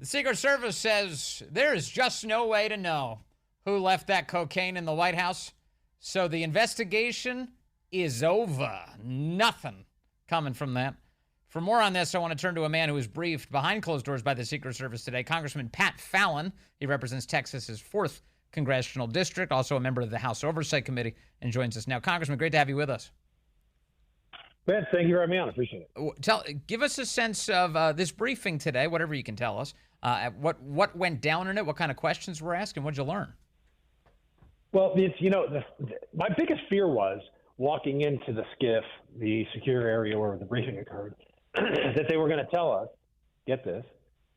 The Secret Service says there is just no way to know who left that cocaine in the White House. So the investigation is over. Nothing coming from that. For more on this, I want to turn to a man who was briefed behind closed doors by the Secret Service today, Congressman Pat Fallon. He represents Texas's 4th Congressional District, also a member of the House Oversight Committee, and joins us now. Congressman, great to have you with us. Ben, thank you for having me on. I appreciate it. Give us a sense of this briefing today, whatever you can tell us. What went down in it? What kind of questions were asked, and what'd you learn? Well, my biggest fear was walking into the SCIF, the secure area where the briefing occurred, that they were going to tell us, get this,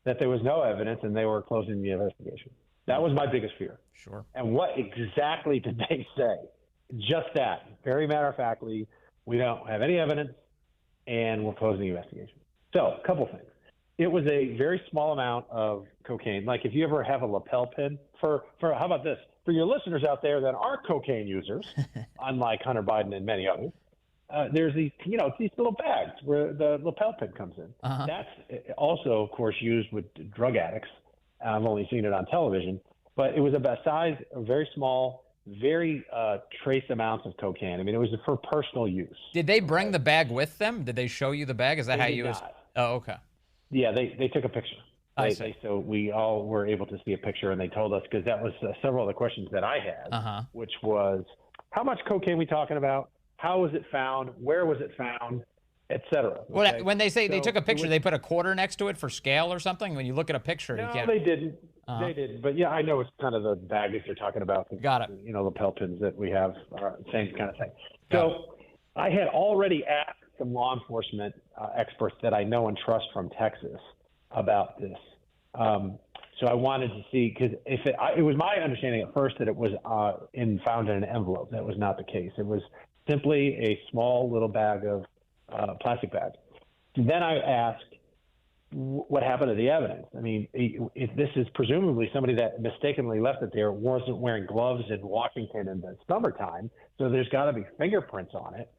that there was no evidence and they were closing the investigation. That was my biggest fear. Sure. And what exactly did they say? Just that. Very matter-of-factly, we don't have any evidence and we're closing the investigation. So, a couple things. It was a very small amount of cocaine. Like if you ever have a lapel pin for how about this? For your listeners out there that aren't cocaine users, unlike Hunter Biden and many others, there's these little bags where the lapel pin comes in. Uh-huh. That's also, of course, used with drug addicts. I've only seen it on television, but it was about size, very small, very trace amounts of cocaine. I mean, it was for personal use. Did they bring the bag with them? Did they show you the bag? Is that how you? Oh, okay. Yeah, they took a picture. So we all were able to see a picture, and they told us, because that was several of the questions that I had, which was, how much cocaine are we talking about? How was it found? Where was it found? Et cetera. Okay? When they say they took a picture, they put a quarter next to it for scale or something? When you look at a picture, you can't. No, they didn't. They didn't. But, yeah, I know it's kind of the bag that you're talking about. Got it. Lapel pins that we have are the same kind of thing. So I had already asked some law enforcement experts that I know and trust from Texas about this. So I wanted to see, because it was my understanding at first that it was found in an envelope. That was not the case. It was simply a small little bag of plastic bag. Then I asked, what happened to the evidence? I mean, if this is presumably somebody that mistakenly left it there, wasn't wearing gloves in Washington in the summertime, so there's got to be fingerprints on it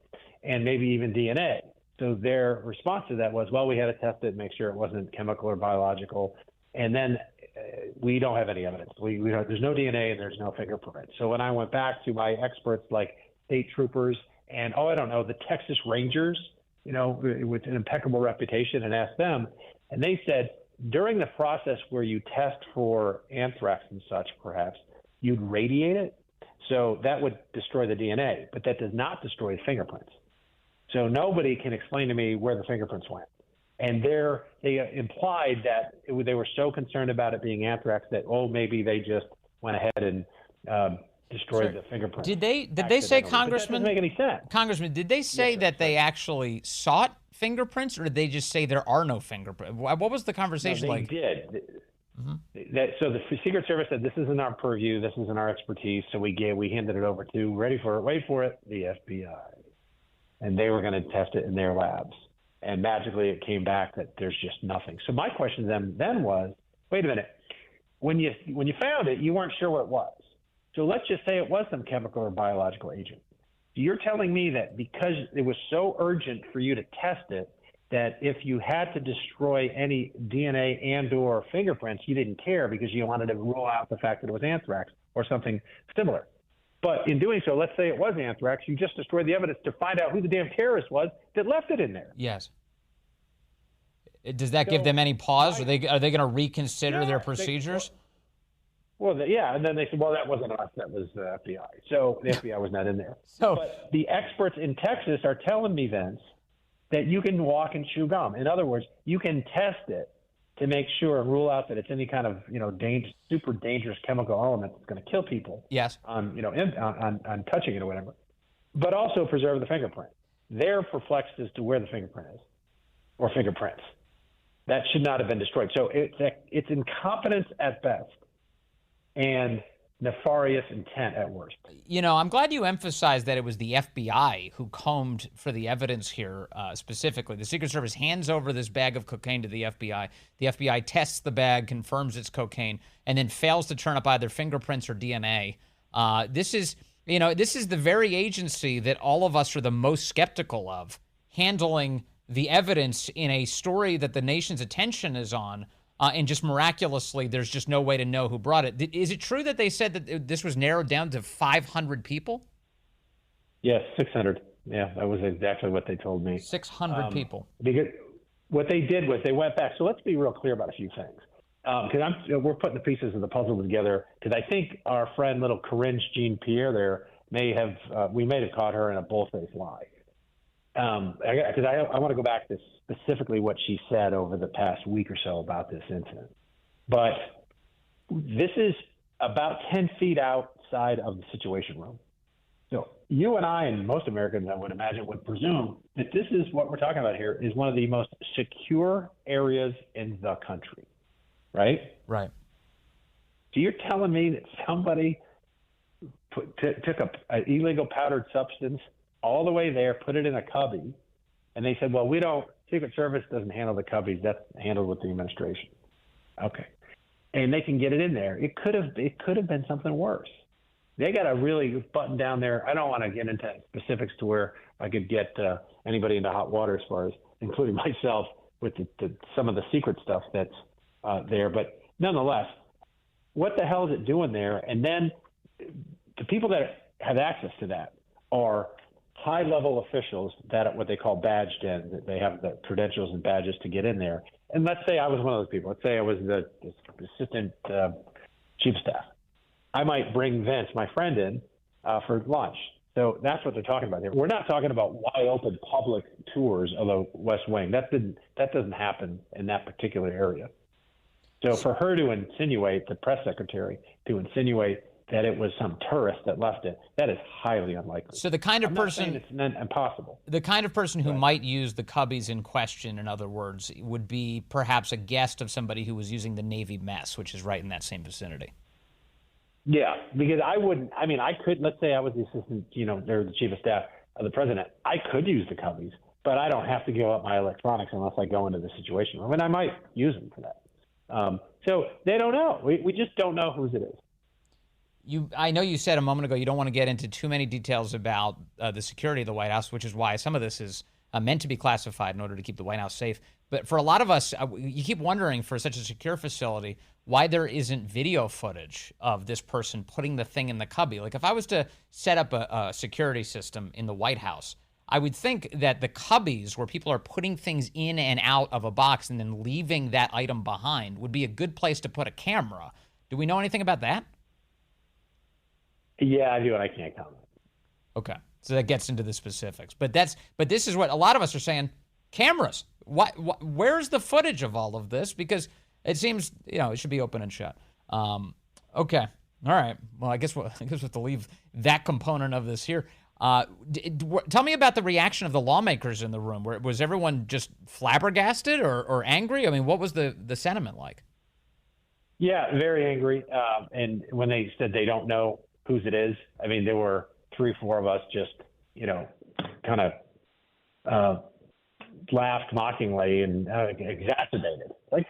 and maybe even DNA. So their response to that was, well, we had to test it and make sure it wasn't chemical or biological. And then we don't have any evidence. There's no DNA and there's no fingerprint. So when I went back to my experts like state troopers and, the Texas Rangers, with an impeccable reputation, and asked them, and they said during the process where you test for anthrax and such, perhaps, you'd radiate it. So that would destroy the DNA, but that does not destroy the fingerprints. So nobody can explain to me where the fingerprints went. And they implied that they were so concerned about it being anthrax that, maybe they just went ahead and destroyed the fingerprints. Did they say, Congressman? That doesn't make any sense. Congressman, did they say that they actually sought fingerprints, or did they just say there are no fingerprints? What was the conversation like? They did. Mm-hmm. So the Secret Service said, this isn't our purview, this isn't our expertise. So we handed it over to, wait for it, the FBI. And they were going to test it in their labs. And magically it came back that there's just nothing. So my question to them then was, wait a minute, when you found it, you weren't sure what it was. So let's just say it was some chemical or biological agent. You're telling me that because it was so urgent for you to test it, that if you had to destroy any DNA and or fingerprints, you didn't care because you wanted to rule out the fact that it was anthrax or something similar. But in doing so, let's say it was anthrax, you just destroyed the evidence to find out who the damn terrorist was that left it in there. Yes. Does that give them any pause? Are they going to reconsider their procedures? And then they said, well, that wasn't us, that was the FBI. So the FBI was not in there. But the experts in Texas are telling me, Vince, that you can walk and chew gum. In other words, you can test it to make sure and rule out that it's any kind of, super dangerous chemical element that's going to kill people. Yes. On touching it or whatever, but also preserve the fingerprint. They're perplexed as to where the fingerprint is, or fingerprints. That should not have been destroyed. So it's incompetence at best and nefarious intent at worst. I'm glad you emphasized that it was the FBI who combed for the evidence here specifically. The Secret Service hands over this bag of cocaine to the FBI. The FBI tests the bag, confirms it's cocaine, and then fails to turn up either fingerprints or DNA. This is the very agency that all of us are the most skeptical of, handling the evidence in a story that the nation's attention is on. and just miraculously, there's just no way to know who brought it. Is it true that they said that this was narrowed down to 500 people? Yes, 600. Yeah, that was exactly what they told me. 600 people. Because what they did was they went back. So let's be real clear about a few things. Because we're putting the pieces of the puzzle together. Because I think our friend, little Corinne Jean Pierre, there we may have caught her in a bullface lie. Because I want to go back to specifically what she said over the past week or so about this incident. But this is about 10 feet outside of the Situation Room. So you and I and most Americans, I would imagine, would presume that this is what we're talking about here is one of the most secure areas in the country, right? Right. So you're telling me that somebody took an illegal powdered substance all the way there, put it in a cubby, and they said, well, Secret Service doesn't handle the cubbies. That's handled with the administration. Okay. And they can get it in there. It could have been something worse. They got to really button down there. I don't want to get into specifics to where I could get anybody into hot water as far as, including myself, with some of the secret stuff that's there. But nonetheless, what the hell is it doing there? And then the people that have access to that are high-level officials that what they call badged in. That they have the credentials and badges to get in there. And let's say I was one of those people. Let's say I was the assistant chief of staff. I might bring Vince, my friend, in for lunch. So that's what they're talking about here. We're not talking about wide open public tours of the West Wing. That doesn't happen in that particular area. So for her to insinuate, the press secretary, to insinuate that it was some tourist that left it, that is highly unlikely. So the kind of I'm person, not saying it's impossible. The kind of person who might use the cubbies in question, in other words, would be perhaps a guest of somebody who was using the Navy mess, which is right in that same vicinity. Yeah, because I could, let's say I was the assistant, they're the chief of staff of the president. I could use the cubbies, but I don't have to give up my electronics unless I go into the Situation Room, and I might use them for that. So they don't know. We just don't know whose it is. I know you said a moment ago you don't want to get into too many details about the security of the White House, which is why some of this is meant to be classified in order to keep the White House safe. But for a lot of us, you keep wondering, for such a secure facility, why there isn't video footage of this person putting the thing in the cubby. Like if I was to set up a security system in the White House, I would think that the cubbies where people are putting things in and out of a box and then leaving that item behind would be a good place to put a camera. Do we know anything about that? Yeah, I do, and I can't comment. Okay, so that gets into the specifics. But this is what a lot of us are saying: cameras. Where's the footage of all of this? Because it seems it should be open and shut. Okay, all right. Well, I guess we'll have to leave that component of this here. Tell me about the reaction of the lawmakers in the room. Was everyone just flabbergasted or angry? I mean, what was the sentiment like? Yeah, very angry. And when they said they don't know whose it is, I mean, there were 3 or 4 of us just, kind of laughed mockingly and exacerbated. Like,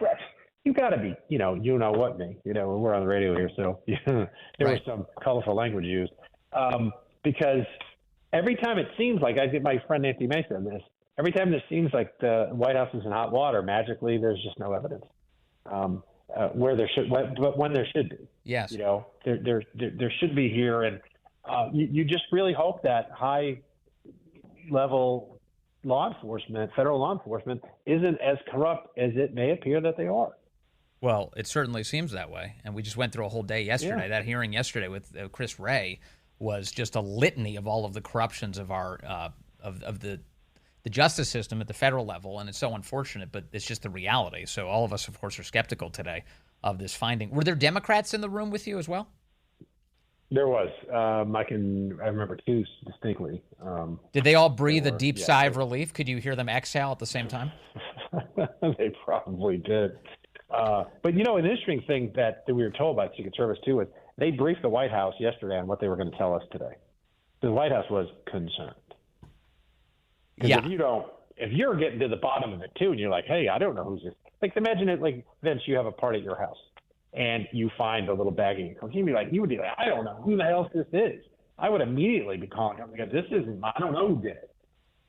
you got to be, what me. We're on the radio here, so there was some colorful language used. Because every time it seems like, I get my friend Nancy Mason on this, every time it seems like the White House is in hot water, magically there's just no evidence. Where there should, but when there should be. Yes. There should be here, and you just really hope that high level law enforcement, federal law enforcement, isn't as corrupt as it may appear that they are. Well, it certainly seems that way, and we just went through a whole day yesterday. Yeah. That hearing yesterday with Chris Wray was just a litany of all of the corruptions of our of the justice system at the federal level, and it's so unfortunate, but it's just the reality. So all of us, of course, are skeptical today of this finding. Were there Democrats in the room with you as well? There was. I remember 2 distinctly. Did they all breathe a deep sigh of relief? Could you hear them exhale at the same time? They probably did. But an interesting thing that we were told by the Secret Service too is they briefed the White House yesterday on what they were going to tell us today. The White House was concerned. Because if you're getting to the bottom of it too, and you're like, hey, I don't know who's this. Like, imagine it like, Vince, you have a party at your house, and you find a little baggie of cocaine. You would be like, I don't know who the hell this is. I would immediately be calling them because this isn't, I don't know who did it.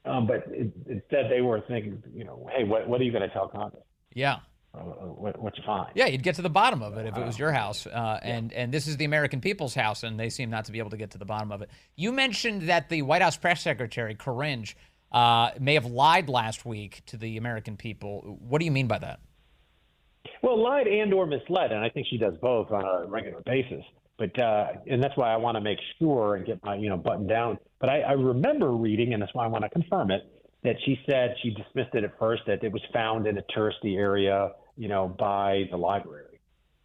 But instead they were thinking, hey, what are you going to tell Congress? Yeah. what's fine. Yeah, you'd get to the bottom of it if it was your house. And this is the American people's house, and they seem not to be able to get to the bottom of it. You mentioned that the White House press secretary, Coringe, may have lied last week to the American people. What do you mean by that? Well, lied and or misled, and I think she does both on a regular basis. But and that's why I want to make sure and get my buttoned down. But I remember reading, and that's why I want to confirm it, that she said she dismissed it at first, that it was found in a touristy area, by the library.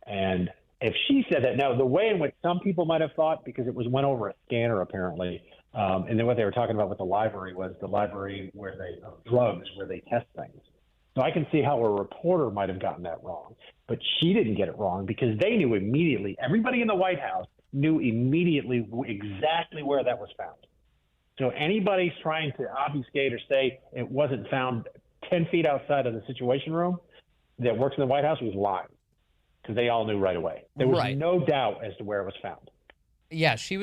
And if she said that, now the way in which some people might have thought, because it went over a scanner apparently, and then what they were talking about with the library was the library where drugs, where they test things. So I can see how a reporter might have gotten that wrong, but she didn't get it wrong because they knew immediately. Everybody in the White House knew immediately exactly where that was found. So anybody trying to obfuscate or say it wasn't found 10 feet outside of the Situation Room that works in the White House was lying, because they all knew right away. There was no doubt as to where it was found. Yeah, she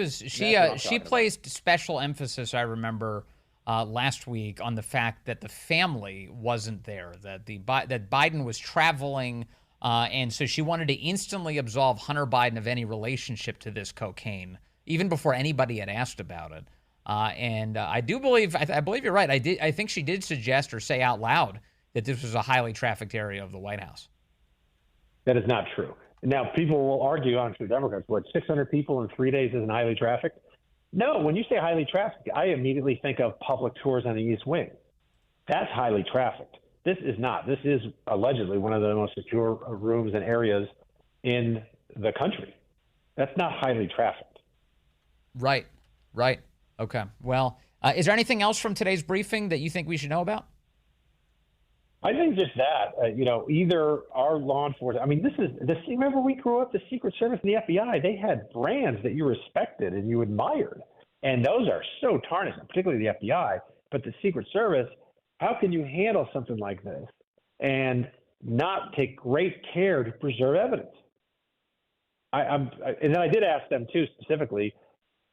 placed special emphasis, I remember, last week on the fact that the family wasn't there, that that Biden was traveling, and so she wanted to instantly absolve Hunter Biden of any relationship to this cocaine, even before anybody had asked about it. And I do believe, I believe you're right. I think she did suggest or say out loud that this was a highly trafficked area of the White House. That is not true. Now, people will argue, I'm sure Democrats, 600 people in 3 days isn't highly trafficked? No, when you say highly trafficked, I immediately think of public tours on the East Wing. That's highly trafficked. This is not. This is allegedly one of the most secure rooms and areas in the country. That's not highly trafficked. Right. Okay. Well, is there anything else from today's briefing that you think we should know about? I think just that, either our law enforcement, remember we grew up, the Secret Service and the FBI, they had brands that you respected and you admired. And those are so tarnished, particularly the FBI. But the Secret Service, how can you handle something like this and not take great care to preserve evidence? And then I did ask them, too, specifically,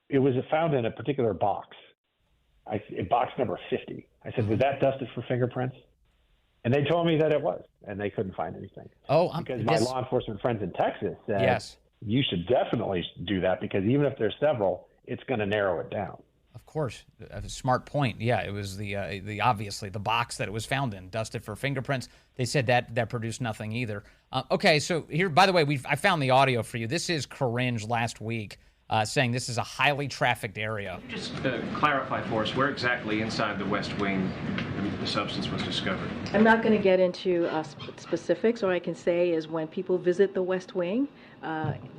it was found in a particular box, box number 50. I said, was that dusted for fingerprints? And they told me that it was, and they couldn't find anything. Because my law enforcement friends in Texas said, you should definitely do that, because even if there's several, it's going to narrow it down. Of course. A smart point. Yeah, it was the obviously the box that it was found in, dusted for fingerprints. They said that produced nothing either. Okay, so here, by the way, I found the audio for you. This is Coringe last week saying this is a highly trafficked area. Just clarify for us where exactly inside the West Wing the substance was discovered. I'm not going to get into specifics. All I can say is when people visit the West Wing,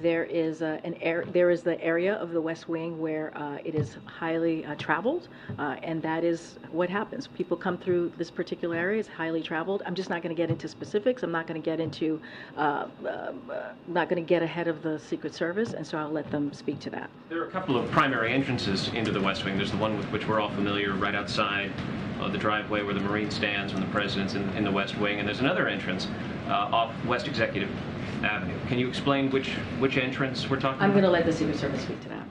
there is the area of the West Wing where it is highly traveled, and that is what happens. People come through this particular area. It's highly traveled. I'm just not going to get into specifics. I'm not going to get into, not going to get ahead of the Secret Service, and so I'll let them speak to that. There are a couple of primary entrances into the West Wing. There's the one with which we're all familiar, right outside the driveway where the Marine stands when the president's in the West Wing, and there's another entrance off West Executive Avenue. Can you explain which entrance we're talking about? I'm going to let the Secret Service speak to that.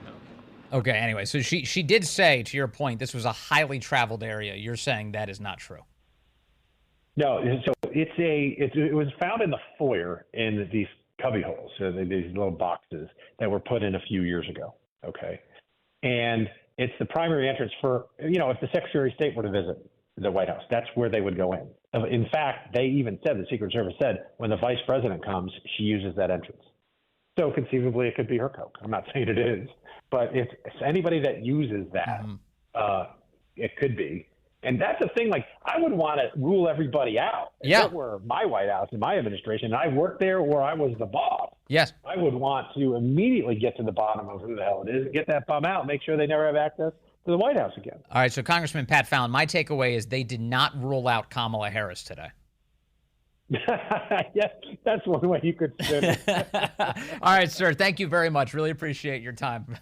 Okay, anyway, so she did say, to your point, this was a highly traveled area. You're saying that is not true. No, so it was found in the foyer in these cubby holes, so these little boxes that were put in a few years ago, okay? And it's the primary entrance for, if the Secretary of State were to visit the White House, that's where they would go in. In fact, they even said, the Secret Service said, when the Vice President comes, she uses that entrance. So conceivably, it could be her coke. I'm not saying it is, but if anybody that uses that, it could be. And that's the thing, I would want to rule everybody out. If it were my White House in my administration, and I worked there or I was the boss, I would want to immediately get to the bottom of who the hell it is, get that bum out, make sure they never have access to the White House again. All right, so Congressman Pat Fallon, my takeaway is they did not rule out Kamala Harris today. Yes, that's one way you could spin it. All right, sir, thank you very much. Really appreciate your time.